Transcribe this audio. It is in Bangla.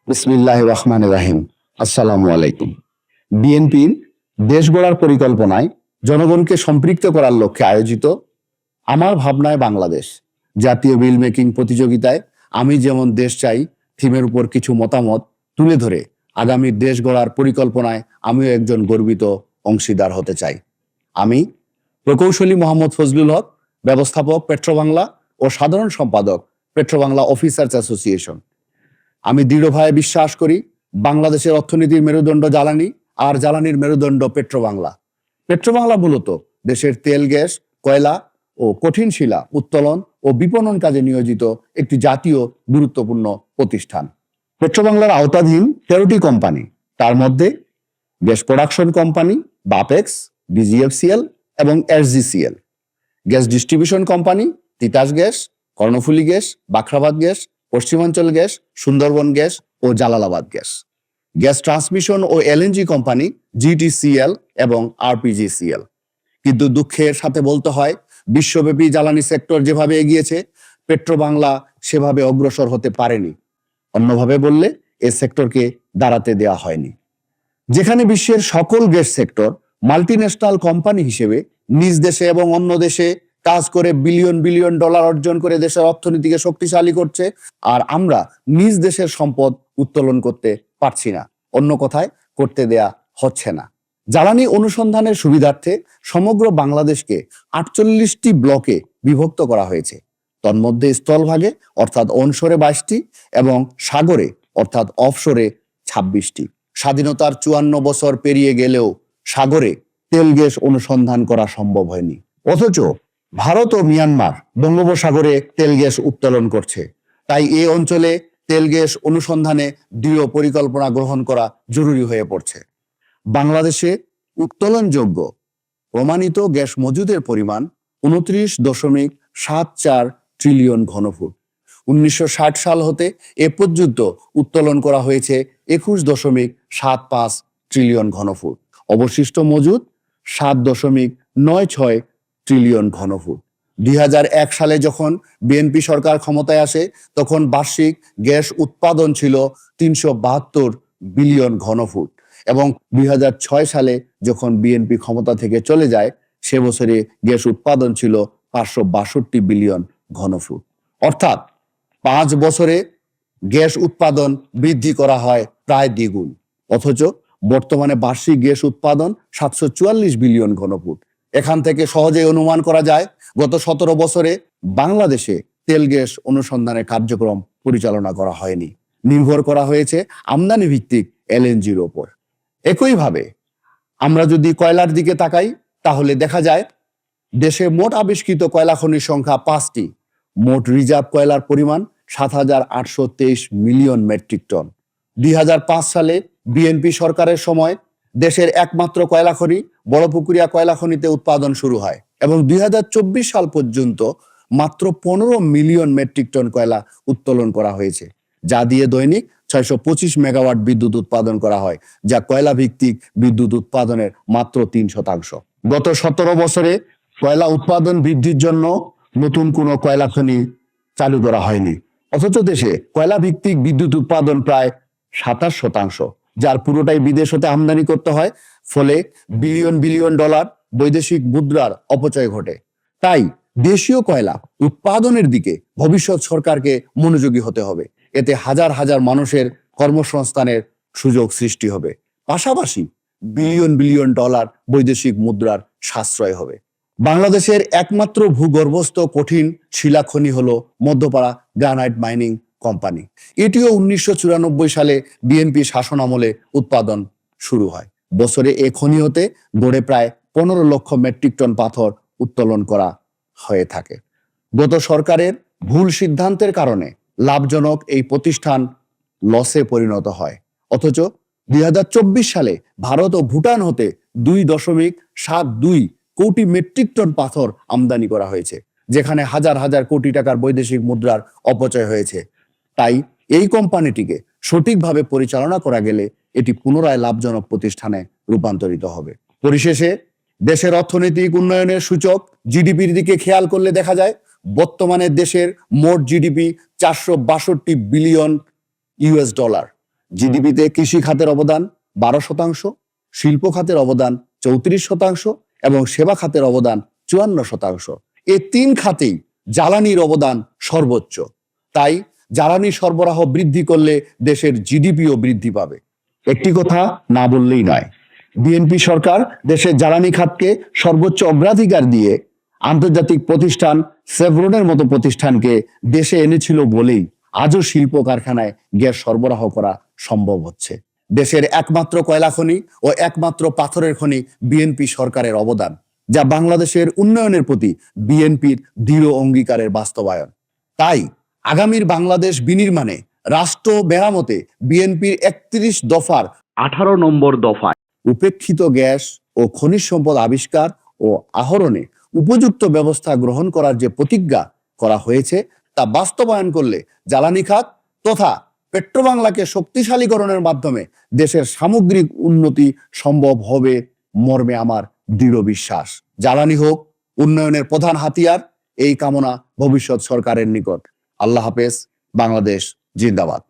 বিসমিল্লাহির রহমানির রহিম। আসসালামু আলাইকুম। বিএনপির দেশ গড়ার পরিকল্পনায় জনগণকে সম্পৃক্ত করার লক্ষ্যে আয়োজিত আমার ভাবনায় বাংলাদেশ জাতীয় বিল মেকিং প্রতিযোগিতায় আমি যেমন দেশ চাই থিমের উপর কিছু মতামত তুলে ধরে আগামী দেশ গড়ার পরিকল্পনায় আমিও একজন গর্বিত অংশীদার হতে চাই। আমি প্রকৌশলী মোহাম্মদ ফজলুল হক, ব্যবস্থাপক পেট্রোবাংলা ও সাধারণ সম্পাদক পেট্রোবাংলা অফিসার্স অ্যাসোসিয়েশন। আমি দৃঢ়ভাবে বিশ্বাস করি বাংলাদেশের অর্থনীতির মেরুদণ্ড জ্বালানি, আর জ্বালানির মেরুদণ্ড পেট্রোবাংলা। পেট্রোবাংলা মূলত দেশের তেল, গ্যাস, কয়লা ও কঠিন শিলা উত্তোলন ও বিপণন কাজে নিয়োজিত একটি জাতীয় গুরুত্বপূর্ণ প্রতিষ্ঠান। পেট্রোবাংলার আওতাধীন 13টি কোম্পানি, তার মধ্যে gas production company Bapex, BGFCL এবং SGCL, gas distribution company Titas gas, Karnaphuli gas, Bakhrabad gas, Paschimanchal gas, Sundarban gas ও জালালাবাদ গ্যাস, গ্যাস ট্রান্সমিশন ও এলএনজি কোম্পানি জিটিসিএল এবং আরপিজিসিএল। কিন্তু দুঃখের সাথে বলতে হয়, বিশ্বব্যাপী জ্বালানি সেক্টর যেভাবে এগিয়েছে, পেট্রোবাংলা সেভাবে অগ্রসর হতে পারেনি। অন্যভাবে বললে এ সেক্টরকে দাঁড়াতে দেওয়া হয়নি। যেখানে বিশ্বের সকল গ্যাস সেক্টর মাল্টিন্যাশনাল কোম্পানি হিসেবে নিজ দেশে এবং অন্য দেশে কাজ করে বিলিয়ন বিলিয়ন ডলার অর্জন করে দেশের অর্থনীতিকে শক্তিশালী করছে, আর আমরা নিজ দেশের সম্পদ উত্তোলন করতে পারছি না, অন্য কথায় করতে দেয়া হচ্ছে না। জ্বালানি অনুসন্ধানের সুবিধার্থে সমগ্র বাংলাদেশকে 48টি ব্লকে বিভক্ত করা হয়েছে। তন্মধ্যে স্থলভাগে অর্থাৎ অনশোরে 22টি এবং সাগরে অর্থাৎ অফশোরে 26টি। স্বাধীনতার 54 বছর পেরিয়ে গেলেও সাগরে তেল গ্যাস অনুসন্ধান করা সম্ভব হয়নি, অথচ ভারত ও মিয়ানমার বঙ্গোপসাগরে তেল গ্যাস উত্তোলন করছে। তাই এই অঞ্চলে তেল গ্যাস অনুসন্ধানে দৃঢ় পরিকল্পনা গ্রহণ করা জরুরি হয়ে পড়ছে। বাংলাদেশে উত্তোলনযোগ্য প্রমাণিত গ্যাস মজুদের পরিমাণ 29.74 ট্রিলিয়ন ঘনফুট। 1960 সাল হতে এ পর্যন্ত উত্তোলন করা হয়েছে 21.75 ট্রিলিয়ন ঘনফুট। অবশিষ্ট মজুদ 7.96 ট্রিলিয়ন ঘনফুট। 2001 সালে যখন বিএনপি সরকার ক্ষমতায় আসে, তখন বার্ষিক গ্যাস উৎপাদন ছিল 372 বিলিয়ন ঘনফুট এবং 2006 সালে যখন বিএনপি ক্ষমতা থেকে চলে যায়, সে বছরে গ্যাস উৎপাদন ছিল 562 বিলিয়ন ঘনফুট। অর্থাৎ 5 বছরে গ্যাস উৎপাদন বৃদ্ধি করা হয় প্রায় দ্বিগুণ, অথচ বর্তমানে বার্ষিক গ্যাস উৎপাদন 744 বিলিয়ন ঘনফুট। এখান থেকে সহজেই অনুমান করা যায় গত 17 বছরে বাংলাদেশে তেল গ্যাস অনুসন্ধানের কার্যক্রম পরিচালনা করা হয়নি, নির্ভর করা হয়েছে আমদানি ভিত্তিক এলএনজির ওপর। একইভাবে আমরা যদি কয়লার দিকে তাকাই, তাহলে দেখা যায় দেশে মোট আবিষ্কৃত কয়লা খনির সংখ্যা 5টি। মোট রিজার্ভ কয়লার পরিমাণ 7,823 মিলিয়ন মেট্রিক টন। 2005 সালে বিএনপি সরকারের সময় দেশের একমাত্র কয়লা খনি বড়পুকুরিয়া কয়লা খনিতে উৎপাদন শুরু হয় এবং 2024 সাল পর্যন্ত মাত্র 15 মিলিয়ন মেট্রিক টন কয়লা উত্তোলন করা হয়েছে, যা দিয়ে দৈনিক 625 মেগাওয়াট বিদ্যুৎ উৎপাদন করা হয়, যা কয়লা ভিত্তিক বিদ্যুৎ উৎপাদনের মাত্র 3%। গত 17 বছরে কয়লা উৎপাদন বৃদ্ধির জন্য নতুন কোনো কয়লা খনি চালু করা হয়নি, অথচ দেশে কয়লা ভিত্তিক বিদ্যুৎ উৎপাদন প্রায় 27%, যার পুরোটাই বিদেশ হতে আমদানি করতে হয়। ফলে বিলিয়ন বিলিয়ন ডলার বৈদেশিক মুদ্রার অপচয় ঘটে। তাই দেশীয় কয়লা উৎপাদনের দিকে ভবিষ্যৎ সরকারকে মনোযোগী হতে হবে। এতে হাজার হাজার মানুষের কর্মসংস্থানের সুযোগ সৃষ্টি হবে, পাশাপাশি বিলিয়ন বিলিয়ন ডলার বৈদেশিক মুদ্রার সাশ্রয় হবে। বাংলাদেশের একমাত্র ভূগর্ভস্থ কঠিন শিলা খনি হলো মধ্যপাড়া গ্রানাইট মাইনিং কোম্পানি। এটিও 1994 সালে বিএনপি শাসন আমলে উৎপাদন শুরু হয়। বছরে এ খনি হতে গড়ে প্রায় 15 লক্ষ মেট্রিক টন পাথর উত্তোলন করা হয়ে থাকে। গত সরকারের ভুল সিদ্ধান্তের কারণে লাভজনক এই প্রতিষ্ঠান লসে পরিণত হয়, অথচ 2024 সালে ভারত ও ভুটান হতে 2.72 কোটি মেট্রিক টন পাথর আমদানি করা হয়েছে, যেখানে হাজার হাজার কোটি টাকার বৈদেশিক মুদ্রার অপচয় হয়েছে। তাই এই কোম্পানিটিকে সঠিকভাবে পরিচালনা করা গেলে এটি পুনরায় লাভজনক প্রতিষ্ঠানে রূপান্তরিত হবে। পরিশেষে দেশের অর্থনৈতিক উন্নয়নের সূচক জিডিপির দিকে খেয়াল করলে দেখা যায় বর্তমানে দেশের মোট জিডিপি 462 বিলিয়ন ইউএস ডলার, জিডিপিতে কৃষি খাতের অবদান 12%, শিল্প খাতের অবদান 34% এবং সেবা খাতের অবদান 54%। এই 3 খাতেই জ্বালানির অবদান সর্বোচ্চ। তাই জ্বালানি সরবরাহ বৃদ্ধি করলে দেশের জিডিপিও বৃদ্ধি পাবে। একটি কথা না বললেই নয়, বিএনপি সরকার দেশের জ্বালানি খাতকে সর্বোচ্চ অগ্রাধিকার দিয়ে আন্তর্জাতিক প্রতিষ্ঠান সেভরনের মতো প্রতিষ্ঠানকে দেশে এনেছিল বলেই আজও শিল্প কারখানায় গ্যাস সরবরাহ করা সম্ভব হচ্ছে। দেশের একমাত্র কয়লা খনি ও একমাত্র পাথরের খনি বিএনপি সরকারের অবদান, যা বাংলাদেশের উন্নয়নের প্রতি বিএনপির দৃঢ় অঙ্গীকারের বাস্তবায়ন। তাই আগামীর বাংলাদেশ বিনির্মাণে রাষ্ট্র মেরামতে বিএনপির 31 দফার 18 নম্বর দফায় উপেক্ষিত গ্যাস ও খনিজ সম্পদ আবিষ্কার ও আহরণে উপযুক্ত ব্যবস্থা গ্রহণ করার যে প্রতিজ্ঞা করা হয়েছে তা বাস্তবায়ন করলে জ্বালানি খাত তথা পেট্রোবাংলাকে শক্তিশালীকরণের মাধ্যমে দেশের সামগ্রিক উন্নতি সম্ভব হবে মর্মে আমার দৃঢ় বিশ্বাস। জ্বালানি হোক উন্নয়নের প্রধান হাতিয়ার, এই কামনা ভবিষ্যৎ সরকারের নিকট। আল্লাহ হাফেজ। বাংলাদেশ জিন্দাবাদ।